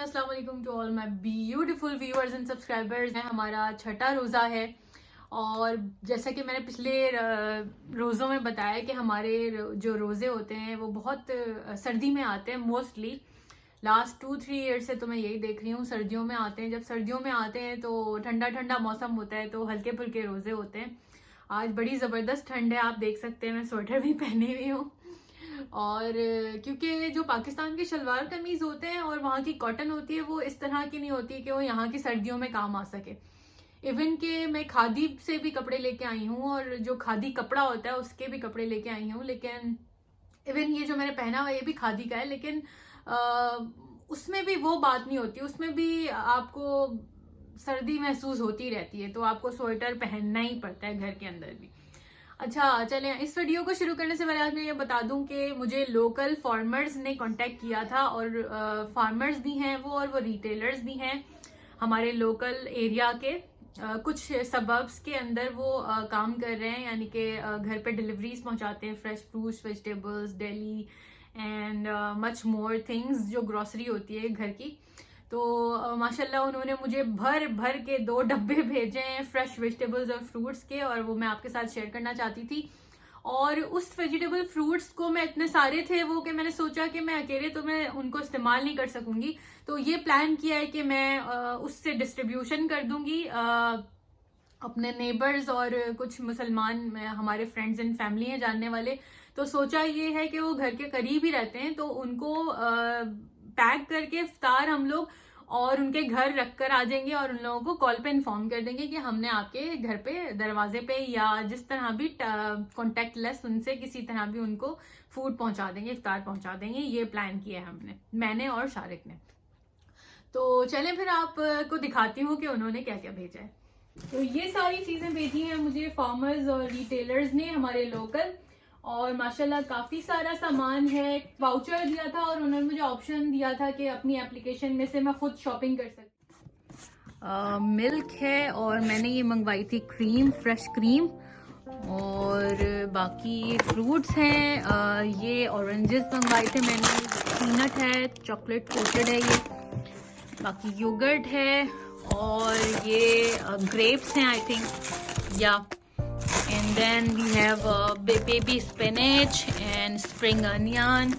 अस्सलाम वालेकुम to all my beautiful viewers and subscribers हैं। हमारा छठा रोज़ा है और जैसा कि मैंने पिछले रोज़ों में बताया कि हमारे जो रोज़े होते हैं वो बहुत सर्दी में आते हैं। मोस्टली लास्ट 2-3 ईयर से तो मैं यही देख रही हूँ, सर्दियों में आते हैं। जब सर्दियों में आते हैं तो ठंडा ठंडा मौसम होता है तो हल्के फुल्के रोज़े होते हैं। आज बड़ी ज़बरदस्त ठंड है, आप देख सकते हैं मैं स्वेटर भी पहनी हुई हूँ। और क्योंकि जो पाकिस्तान के शलवार कमीज होते हैं और वहाँ की कॉटन होती है वो इस तरह की नहीं होती कि वो यहाँ की सर्दियों में काम आ सके। इवन कि मैं खादी से भी कपड़े लेके आई हूँ और जो खादी कपड़ा होता है उसके भी कपड़े लेके आई हूँ, लेकिन इवन ये जो मैंने पहना हुआ ये भी खादी का है, लेकिन उसमें भी वो बात नहीं होती। उसमें भी आपको सर्दी महसूस होती रहती है तो आपको स्वेटर पहनना ही पड़ता है घर के अंदर भी। अच्छा चलें, इस वीडियो को शुरू करने से पहले आज मैं ये बता दूं कि मुझे लोकल फार्मर्स ने कांटेक्ट किया था और फार्मर्स भी हैं वो और वो रिटेलर्स भी हैं हमारे लोकल एरिया के। कुछ सबब्स के अंदर वो काम कर रहे हैं, यानी कि घर पे डिलीवरीज पहुंचाते हैं, fresh fruits, vegetables, daily and much more things जो ग्रोसरी होती है घर की। तो माशाल्लाह उन्होंने मुझे भर भर के 2 डब्बे भेजे हैं फ्रेश वेजिटेबल्स और फ्रूट्स के, और वो मैं आपके साथ शेयर करना चाहती थी। और उस वेजिटेबल फ्रूट्स को मैं इतने सारे थे वो कि मैंने सोचा कि मैं अकेले तो मैं उनको इस्तेमाल नहीं कर सकूंगी, तो ये प्लान किया है कि मैं उससे डिस्ट्रीब्यूशन कर दूंगी अपने नेबर्स और कुछ मुसलमान हमारे फ्रेंड्स एंड फैमिली हैं जानने वाले। तो सोचा ये है कि वो घर के करीब ही रहते हैं तो उनको पैक करके इफ्तार हम लोग और उनके घर रख कर आ जाएंगे और उन लोगों को कॉल पे इन्फॉर्म कर देंगे कि हमने आपके घर पे दरवाजे पे या जिस तरह भी कॉन्टेक्ट लेस उनसे किसी तरह भी उनको फूड पहुंचा देंगे, इफ्तार पहुंचा देंगे। ये प्लान किया है हमने, मैंने और शारिक ने। तो चलें फिर आपको दिखाती हूँ कि उन्होंने क्या क्या भेजा है। तो ये सारी चीजें भेजी हैं मुझे फार्मर्स और रिटेलर्स ने हमारे लोकल, और माशाल्लाह काफी सारा सामान है। वाउचर दिया था और उन्होंने मुझे ऑप्शन दिया था कि अपनी एप्लीकेशन में से मैं खुद शॉपिंग कर सकती। मिल्क है और मैंने ये मंगवाई थी क्रीम, फ्रेश क्रीम, और बाकी फ्रूट्स हैं। ये ऑरेंजेस मंगवाए थे मैंने, पीनट है, चॉकलेट कोटेड है ये, बाकी योगर्ट है, और ये ग्रेप्स हैं आई थिंक, या and then we have baby spinach and spring onion,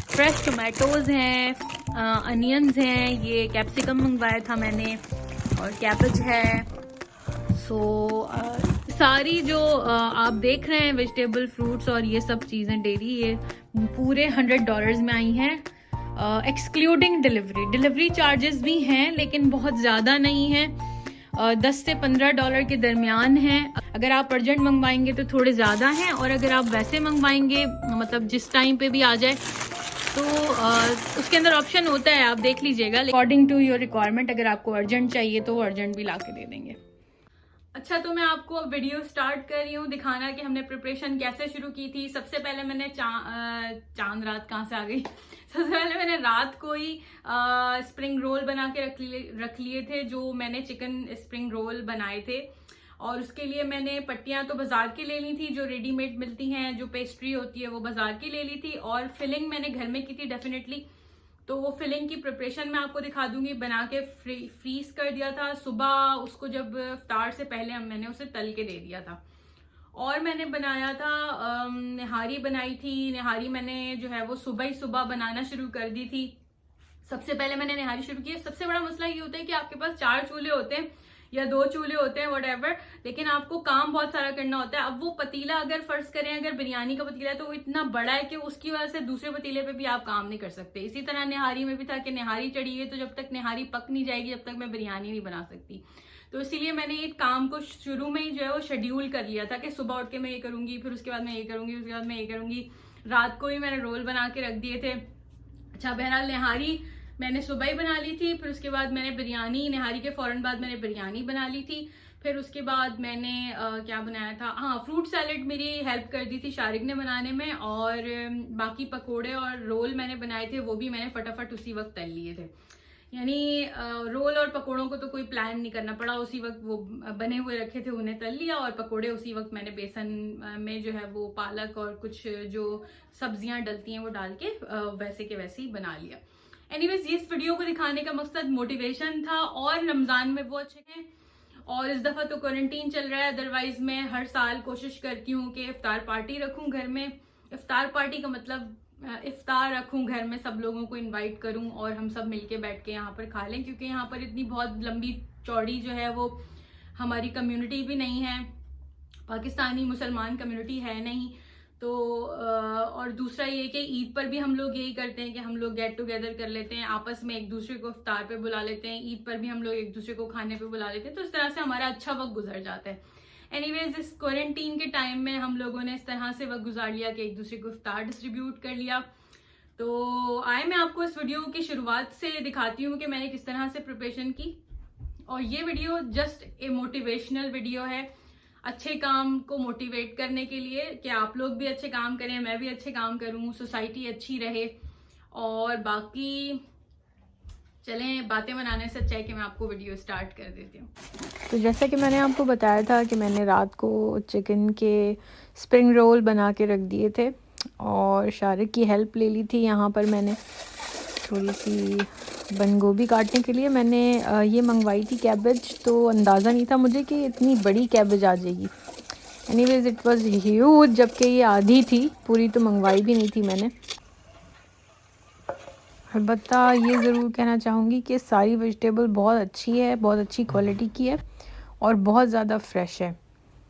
fresh tomatoes हैं, onions हैं, ये कैप्सिकम मंगवाया था मैंने, और कैबेज है। सारी जो आप देख रहे हैं वेजिटेबल, फ्रूट्स और ये सब चीज़ें डेली ये पूरे $100 में आई हैं, एक्सक्लूडिंग डिलीवरी चार्जेस भी हैं लेकिन बहुत ज़्यादा नहीं है, 10 से $15 के दरमियान है। अगर आप अर्जेंट मंगवाएंगे तो थोड़े ज़्यादा हैं, और अगर आप वैसे मंगवाएंगे मतलब जिस टाइम पे भी आ जाए तो उसके अंदर ऑप्शन होता है, आप देख लीजिएगा अकॉर्डिंग टू योर रिक्वायरमेंट। अगर आपको अर्जेंट चाहिए तो वो अर्जेंट भी ला के दे देंगे। अच्छा, तो मैं आपको अब वीडियो स्टार्ट कर रही हूँ दिखाना कि हमने प्रिपरेशन कैसे शुरू की थी। सबसे पहले मैंने चांद रात कहाँ से आ गई सबसे पहले मैंने रात को ही स्प्रिंग रोल बना के रख लिए थे, जो मैंने चिकन स्प्रिंग रोल बनाए थे। और उसके लिए मैंने पट्टियां तो बाजार की ले ली थी, जो रेडीमेड मिलती हैं, जो पेस्ट्री होती है वो बाजार की ले ली थी, और फिलिंग मैंने घर में की थी डेफिनेटली। तो वो फिलिंग की प्रिपरेशन मैं आपको दिखा दूंगी। बना के फ्रीज कर दिया था, सुबह उसको जब इफ्तार से पहले मैंने उसे तल के दे दिया था। और मैंने बनाया था निहारी बनाई थी। निहारी मैंने जो है वो सुबह बनाना शुरू कर दी थी। सबसे पहले मैंने निहारी शुरू की। सबसे बड़ा मसला ये होता है कि आपके पास 4 चूल्हे होते हैं या 2 चूल्हे होते हैं, व्हाटएवर, लेकिन आपको काम बहुत सारा करना होता है। अब वो पतीला अगर फर्ज करें अगर बिरयानी का पतीला है तो वो इतना बड़ा है कि उसकी वजह से दूसरे पतीले पे भी आप काम नहीं कर सकते। इसी तरह निहारी में भी था कि निहारी चढ़ी है तो जब तक निहारी पक नहीं जाएगी जब तक मैं बिरयानी नहीं बना सकती। तो इसीलिए मैंने ये काम को शुरू में ही जो है वो शेड्यूल कर लिया था कि सुबह उठ के मैं ये करूंगी, फिर उसके बाद मैं ये करूंगी, उसके बाद मैं ये करूंगी। रात को ही मैंने रोल बना के रख दिए थे। अच्छा, बहरहाल निहारी मैंने सुबह ही बना ली थी। फिर उसके बाद मैंने बिरयानी, निहारी के फौरन बाद मैंने बिरयानी बना ली थी। फिर उसके बाद मैंने क्या बनाया था, हाँ, फ्रूट सैलेड मेरी हेल्प कर दी थी शारिक ने बनाने में, और बाकी पकोड़े और रोल मैंने बनाए थे, वो भी मैंने फटाफट उसी वक्त तल लिए थे। यानी रोल और पकोड़ों को तो कोई प्लान नहीं करना पड़ा, उसी वक्त वो बने हुए रखे थे उन्हें तल लिया, और पकोड़े उसी वक्त मैंने बेसन में जो है वो पालक और कुछ जो सब्जियां डलती हैं वो डाल के वैसे के वैसे ही बना लिया। एनीवेज, ये इस वीडियो को दिखाने का मकसद मोटिवेशन था, और रमज़ान में वो अच्छे हैं। और इस दफ़ा तो क्वारंटीन चल रहा है, अदरवाइज मैं हर साल कोशिश करती हूँ कि इफ्तार पार्टी रखूँ घर में। इफ्तार पार्टी का मतलब इफ्तार रखूँ घर में, सब लोगों को इनवाइट करूँ और हम सब मिलके बैठ के यहाँ पर खा लें, क्योंकि यहाँ पर इतनी बहुत लंबी चौड़ी जो है वो हमारी कम्युनिटी भी नहीं है, पाकिस्तानी मुसलमान कम्युनिटी है नहीं। तो और दूसरा ये कि ईद पर भी हम लोग यही करते हैं कि हम लोग गेट टुगेदर कर लेते हैं, आपस में एक दूसरे को इफ्तार पे बुला लेते हैं, ईद पर भी हम लोग एक दूसरे को खाने पे बुला लेते हैं, तो इस तरह से हमारा अच्छा वक्त गुजर जाता है। एनीवेज, इस क्वारंटीन के टाइम में हम लोगों ने इस तरह से वक्त गुजार लिया कि एक दूसरे को इफ्तार डिस्ट्रीब्यूट कर लिया। तो आए मैं आपको इस वीडियो की शुरुआत से दिखाती हूँ कि मैंने किस तरह से प्रिपरेशन की। और ये video just a motivational video है, अच्छे काम को मोटिवेट करने के लिए कि आप लोग भी अच्छे काम करें, मैं भी अच्छे काम करूं, सोसाइटी अच्छी रहे। और बाकी चलें, बातें बनाने से अच्छा है कि मैं आपको वीडियो स्टार्ट कर देती हूँ। तो जैसा कि मैंने आपको बताया था कि मैंने रात को चिकन के स्प्रिंग रोल बना के रख दिए थे और शारिक की हेल्प ले ली थी। यहाँ पर मैंने थोड़ी सी बंद गोभी काटने के लिए मैंने ये मंगवाई थी कैबेज, तो अंदाज़ा नहीं था मुझे कि इतनी बड़ी कैबेज आ जाएगी। एनीवेज, इट वाज ह्यूज, जबकि ये आधी थी, पूरी तो मंगवाई भी नहीं थी मैंने। अलबत्ता ये ज़रूर कहना चाहूँगी कि सारी वेजिटेबल बहुत अच्छी है, बहुत अच्छी क्वालिटी की है और बहुत ज़्यादा फ्रेश है।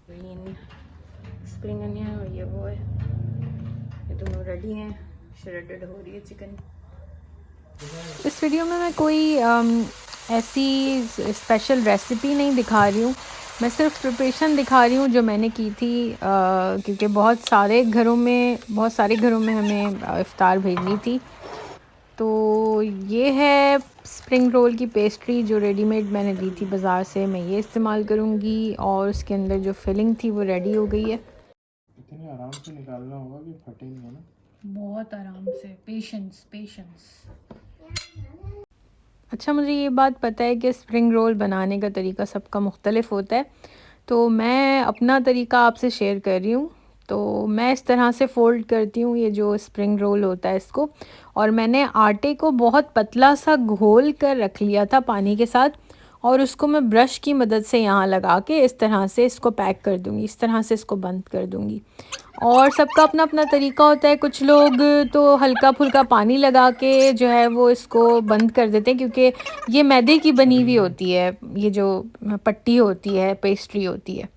ग्रीन स्प्रिंग अनियन और ये वो है, ये दोनों रेडी हैं, श्रेडेड हो रही है चिकन। इस वीडियो में मैं कोई ऐसी स्पेशल रेसिपी नहीं दिखा रही हूँ, मैं सिर्फ प्रिपरेशन दिखा रही हूँ जो मैंने की थी, क्योंकि बहुत सारे घरों में हमें इफ्तार भेजनी थी। तो ये है स्प्रिंग रोल की पेस्ट्री जो रेडीमेड मैंने ली थी बाज़ार से, मैं ये इस्तेमाल करूँगी। और उसके अंदर जो फिलिंग थी वो रेडी हो गई है। इतने आराम से निकालना होगा कि फटे नहीं है ना, बहुत आराम से, पेशेंस। अच्छा, मुझे ये बात पता है कि स्प्रिंग रोल बनाने का तरीका सबका मुख्तलिफ होता है, तो मैं अपना तरीका आपसे शेयर कर रही हूँ। तो मैं इस तरह से फ़ोल्ड करती हूँ ये जो स्प्रिंग रोल होता है इसको, और मैंने आटे को बहुत पतला सा घोल कर रख लिया था पानी के साथ, और उसको मैं ब्रश की मदद से यहाँ लगा के इस तरह से इसको पैक कर दूँगी, इस तरह से इसको बंद कर दूँगी। और सबका अपना अपना तरीका होता है, कुछ लोग तो हल्का फुल्का पानी लगा के जो है वो इसको बंद कर देते हैं, क्योंकि ये मैदे की बनी हुई होती है, ये जो पट्टी होती है, पेस्ट्री होती है।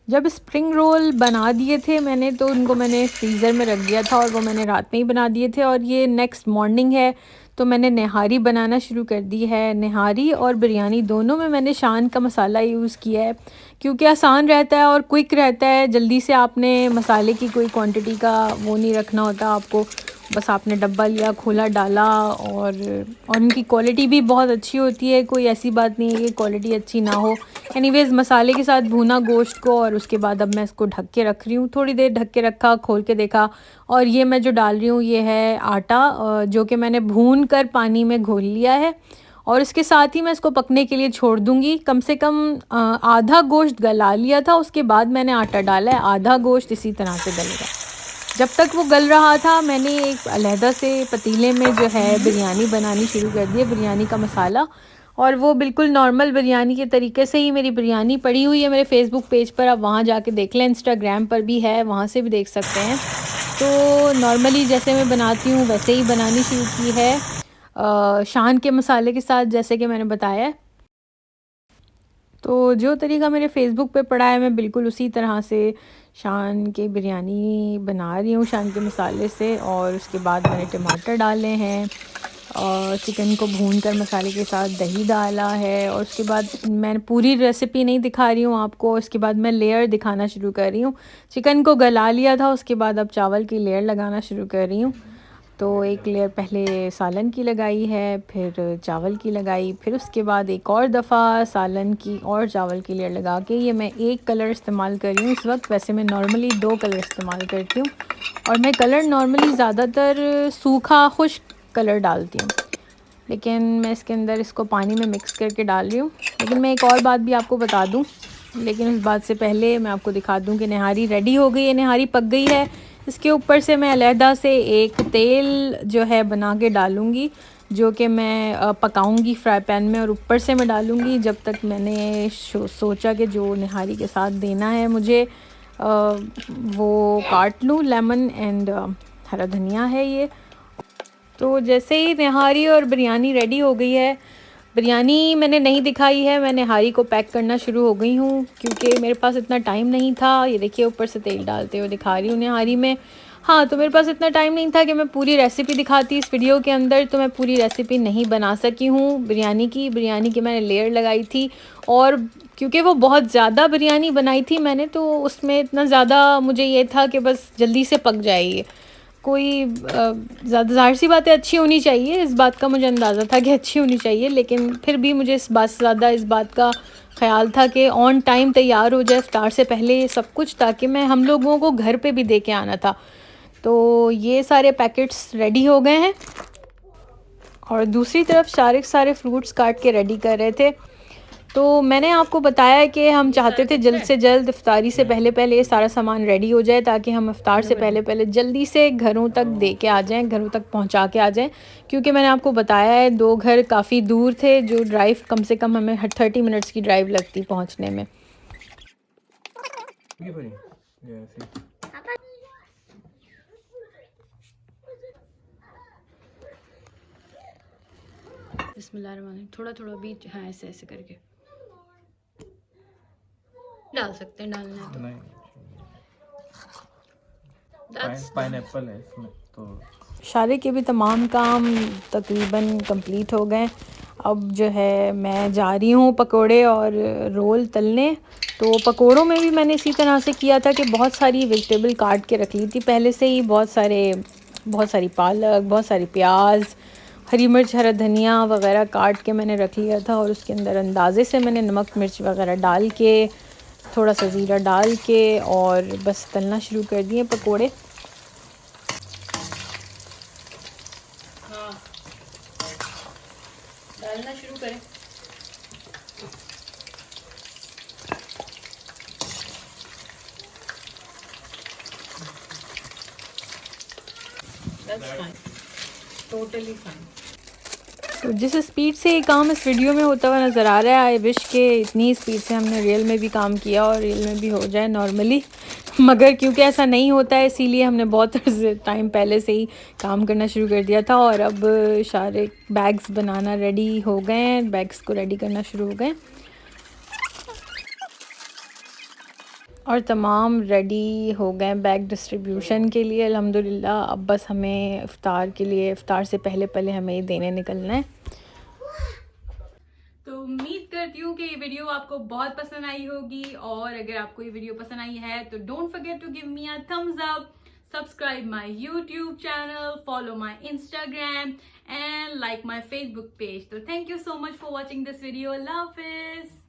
जब स्प्रिंग रोल बना दिए थे मैंने, तो उनको मैंने फ्रीज़र में रख दिया था और वो मैंने रात में ही बना दिए थे, और ये नेक्स्ट मॉर्निंग है तो मैंने निहारी बनाना शुरू कर दी है। निहारी और बिरयानी दोनों में मैंने शान का मसाला यूज़ किया है, क्योंकि आसान रहता है और क्विक रहता है। जल्दी से आपने मसाले की कोई क्वांटिटी का वो नहीं रखना होता आपको, बस आपने डब्बा लिया, खोला, डाला। और उनकी क्वालिटी भी बहुत अच्छी होती है, कोई ऐसी बात नहीं है कि क्वालिटी अच्छी ना हो। एनीवेज़, मसाले के साथ भूना गोश्त को, और उसके बाद अब मैं इसको ढक के रख रही हूँ। थोड़ी देर ढक के रखा, खोल के देखा, और ये मैं जो डाल रही हूँ ये है आटा, जो कि मैंने भून कर पानी में घोल लिया है, और इसके साथ ही मैं इसको पकने के लिए छोड़ दूँगी। कम से कम आधा गोश्त गला लिया था, उसके बाद मैंने आटा डाला है, आधा गोश्त इसी तरह से गलेगा। जब तक वो गल रहा था मैंने एक अलहदा से पतीले में जो है बिरयानी बनानी शुरू कर दी है, बिरयानी का मसाला। और वो बिल्कुल नॉर्मल बिरयानी के तरीके से ही मेरी बिरयानी पड़ी हुई है मेरे फेसबुक पेज पर, आप वहाँ जाके देख लें, इंस्टाग्राम पर भी है, वहाँ से भी देख सकते हैं। तो नॉर्मली जैसे मैं बनाती हूँ वैसे ही बनानी शुरू की है, शान के मसाले के साथ, जैसे कि मैंने बताया है। तो जो तरीका मेरे फेसबुक पे पड़ा है मैं बिल्कुल उसी तरह से शान की बिरयानी बना रही हूँ, शान के मसाले से। और उसके बाद मैंने टमाटर डाले हैं और चिकन को भूनकर मसाले के साथ दही डाला है। और उसके बाद मैं पूरी रेसिपी नहीं दिखा रही हूँ आपको, उसके बाद मैं लेयर दिखाना शुरू कर रही हूँ। चिकन को गला लिया था, उसके बाद अब चावल की लेयर लगाना शुरू कर रही हूँ। तो एक लेयर पहले सालन की लगाई है, फिर चावल की लगाई, फिर उसके बाद एक और दफ़ा सालन की और चावल की लेयर लगा के, ये मैं एक कलर इस्तेमाल कर रही हूँ इस वक्त। वैसे मैं नॉर्मली 2 कलर इस्तेमाल करती हूँ, और मैं कलर नॉर्मली ज़्यादातर सूखा खुश्क कलर डालती हूँ, लेकिन मैं इसके अंदर इसको पानी में मिक्स करके डाल रही हूँ। लेकिन मैं एक और बात भी आपको बता दूँ, लेकिन उस बात से पहले मैं आपको दिखा दूँ कि निहारी रेडी हो गई है, निहारी पक गई है। इसके ऊपर से मैं अलहदा से एक तेल जो है बना के डालूँगी, जो कि मैं पकाऊंगी फ्राई पैन में, और ऊपर से मैं डालूंगी। जब तक मैंने सोचा कि जो निहारी के साथ देना है मुझे वो काट लूँ। लेमन एंड हरा धनिया है ये। तो जैसे ही निहारी और बिरयानी रेडी हो गई है, बिरयानी मैंने नहीं दिखाई है, मैं निहारी को पैक करना शुरू हो गई हूँ क्योंकि मेरे पास इतना टाइम नहीं था। ये देखिए ऊपर से तेल डालते हुए दिखा रही हूँ निहारी में। हाँ, तो मेरे पास इतना टाइम नहीं था कि मैं पूरी रेसिपी दिखाती इस वीडियो के अंदर, तो मैं पूरी रेसिपी नहीं बना सकी हूँ बिरयानी की मैंने लेयर लगाई थी, और क्योंकि वो बहुत ज़्यादा बिरयानी बनाई थी मैंने, तो उसमें इतना ज़्यादा मुझे ये था कि बस जल्दी से पक जाए। कोई ज़्यादा ज़ाहिर सी बात है अच्छी होनी चाहिए, इस बात का मुझे अंदाज़ा था कि अच्छी होनी चाहिए, लेकिन फिर भी मुझे इस बात से ज़्यादा इस बात का ख़्याल था कि ऑन टाइम तैयार हो जाए इफ्तार से पहले सब कुछ, ताकि मैं हम लोगों को घर पे भी दे के आना था। तो ये सारे पैकेट्स रेडी हो गए हैं, और दूसरी तरफ शारिक सारे फ्रूट्स काट के रेडी कर रहे थे। तो मैंने आपको बताया कि हम चाहते थे जल्द से जल्द इफ्तारी से पहले पहले ये सारा सामान रेडी हो जाए, ताकि हम इफ्तार से पहले पहले जल्दी से घरों तक दे के आ जाएं, घरों तक पहुंचा के आ जाएं। क्योंकि मैंने आपको बताया है 2 घर काफ़ी दूर थे, जो ड्राइव कम से कम हमें 30 मिनट्स की ड्राइव लगती पहुंचने में। बिस्मिल्लाहिर्रहमानिर्रहीम। थोड़ा थोड़ा बीच, हाँ ऐसे ऐसे करके डाल सकते हैं, डालना है तो। नहीं, पाइनएप्पल है इसमें तो। शादी के भी तमाम काम तकरीबन कंप्लीट हो गए। अब जो है मैं जा रही हूँ पकोड़े और रोल तलने। तो पकोड़ों में भी मैंने इसी तरह से किया था कि बहुत सारी वेजिटेबल काट के रख ली थी पहले से ही, बहुत सारी पालक, बहुत सारी प्याज, हरी मिर्च, हरा धनिया वगैरह काट के मैंने रख लिया था, और उसके अंदर अंदाज़े से मैंने नमक मिर्च वगैरह डाल के, थोड़ा सा ज़ीरा डाल के, और बस तलना शुरू कर दिए पकोड़े। हाँ, डालना शुरू करें। That's fine. Totally fine. तो जिस स्पीड से ये काम इस वीडियो में होता हुआ नज़र आ रहा है, आई विश के इतनी स्पीड से हमने रियल में भी काम किया और रियल में भी हो जाए नॉर्मली, मगर क्योंकि ऐसा नहीं होता है इसीलिए हमने बहुत टाइम पहले से ही काम करना शुरू कर दिया था। और अब सारे बैग्स बनाना रेडी हो गए हैं, बैग्स को रेडी करना शुरू हो गए और तमाम रेडी हो गए बैग डिस्ट्रीब्यूशन के लिए अल्हम्दुलिल्लाह। अब बस हमें इफ़्तार से पहले पहले हमें ये देने निकलना है। तो उम्मीद करती हूँ कि ये वीडियो आपको बहुत पसंद आई होगी, और अगर आपको ये वीडियो पसंद आई है तो don't forget to give me a thumbs up, subscribe my YouTube channel, follow my Instagram and like my Facebook page. तो thank you so much for watching this video. अल्लाह हाफिज़।